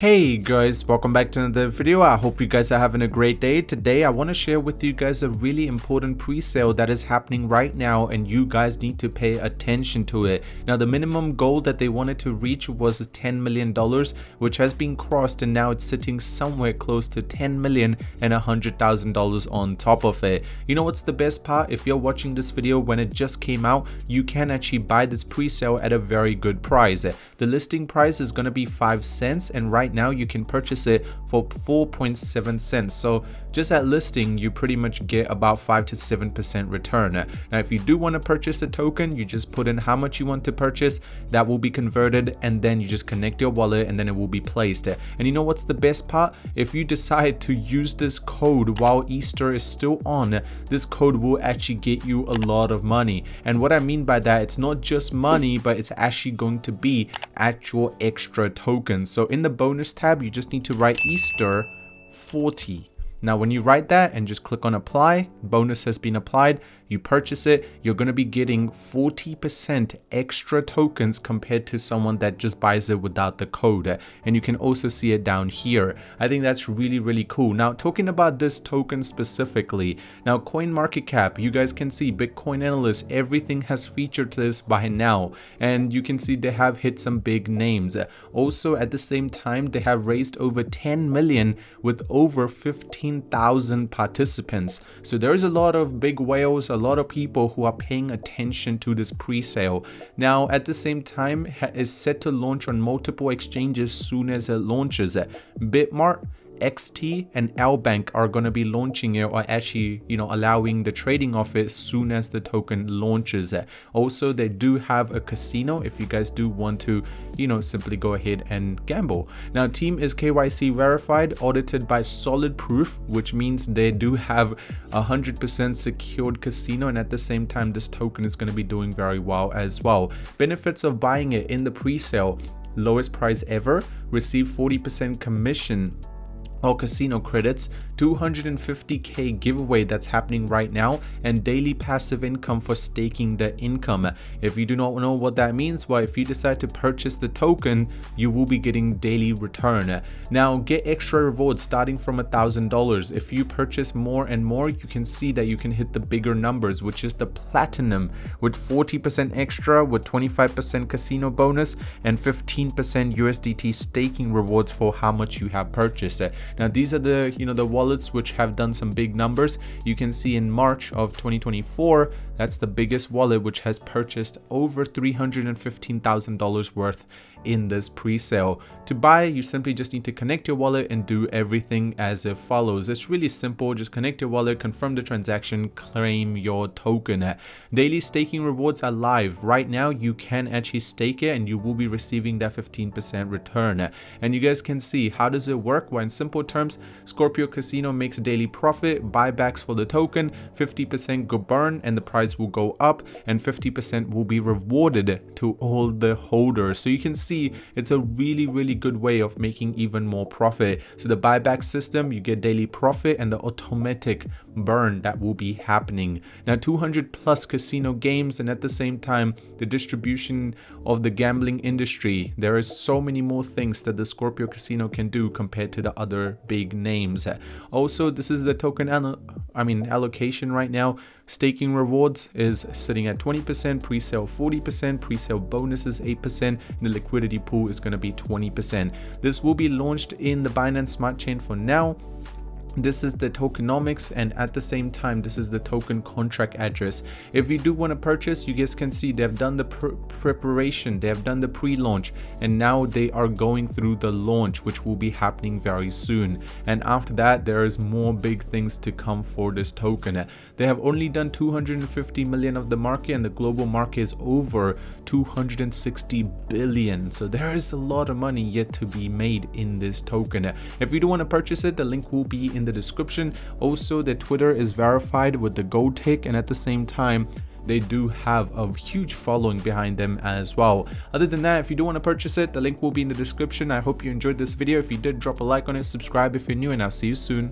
Hey guys, welcome back to another video. I hope you guys are having a great day. Today I want to share with you guys a really important pre-sale that is happening right now, and you guys need to pay attention to it. Now the minimum goal that they wanted to reach was $10 million, which has been crossed, and now it's sitting somewhere close to $10 million and $100,000 on top of it. You know what's the best part? If you're watching this video when it just came out, you can actually buy this pre-sale at a very good price. The listing price is going to be 5 cents, and right now you can purchase it for 4.7 cents. So just at listing, you pretty much get about 5 to 7% return. Now if you do want to purchase a token, you just put in how much you want to purchase, that will be converted, and then you just connect your wallet and then it will be placed. And you know what's the best part? If you decide to use this code while Easter is still on, this code will actually get you a lot of money. And what I mean by that, it's not just money, but it's actually going to be actual extra tokens. So in the bonus tab, you just need to write Easter 40. Now when you write that and just click on apply, bonus has been applied, you purchase it, you're going to be getting 40% extra tokens compared to someone that just buys it without the code. And you can also see it down here. I think that's really cool. Now talking about this token specifically, now CoinMarketCap, you guys can see Bitcoin analysts, everything has featured this by now, and you can see they have hit some big names. Also at the same time, they have raised over 10 million with over 15,000 participants. So there's a lot of big whales, a lot of people who are paying attention to this pre-sale. Now at the same time, is set to launch on multiple exchanges soon as it launches. Bitmart, XT and Lbank are going to be launching it, or actually allowing the trading of it soon as the token launches. Also they do have a casino if you guys do want to simply go ahead and gamble. Now team is KYC verified, audited by Solid Proof, which means they do have 100% secured casino, and at the same time this token is going to be doing very well as well. Benefits of buying it in the pre-sale: lowest price ever, receive 40% commission or casino credits, 250k giveaway that's happening right now, and daily passive income for staking the income. If you do not know what that means, well, if you decide to purchase the token, you will be getting daily return. Now get extra rewards starting from $1,000. If you purchase more and more, you can see that you can hit the bigger numbers, which is the platinum, with 40% extra, with 25% casino bonus and 15% USDT staking rewards for how much you have purchased. Now these are the the wallets which have done some big numbers. You can see in March of 2024, that's the biggest wallet which has purchased over $315,000 worth in this pre-sale. To buy, you simply just need to connect your wallet and do everything as it follows. It's really simple. Just connect your wallet, confirm the transaction, claim your token. Daily staking rewards are live right now. You can actually stake it and you will be receiving that 15% return. And you guys can see, how does it work? Well, in simple terms, Scorpio Casino makes daily profit, buybacks for the token, 50% go burn and the price will go up, and 50% will be rewarded to all the holders. So you can see it's a really good way of making even more profit. So the buyback system, you get daily profit and the automatic burn that will be happening. Now 200 plus casino games, and at the same time the distribution of the gambling industry. There is so many more things that the Scorpio Casino can do compared to the other big names. Also, this is the token allocation right now. Staking rewards is sitting at 20%, pre-sale 40%, pre-sale bonus is 8%, and the liquidity pool is going to be 20%. This will be launched in the Binance Smart Chain for now. This is the tokenomics, and at the same time this is the token contract address. If you do want to purchase, you guys can see they have done the preparation, they have done the pre-launch, and now they are going through the launch, which will be happening very soon. And after that, there is more big things to come for this token. They have only done 250 million of the market, and the global market is over 260 billion. So there is a lot of money yet to be made in this token. If you do want to purchase it, the link will be in the description. Also, the Twitter is verified with the gold tick, and at the same time they do have a huge following behind them as well. Other than that, if you do want to purchase it, the link will be in the description. I hope you enjoyed this video. If you did, drop a like on it, subscribe if you're new, and I'll see you soon.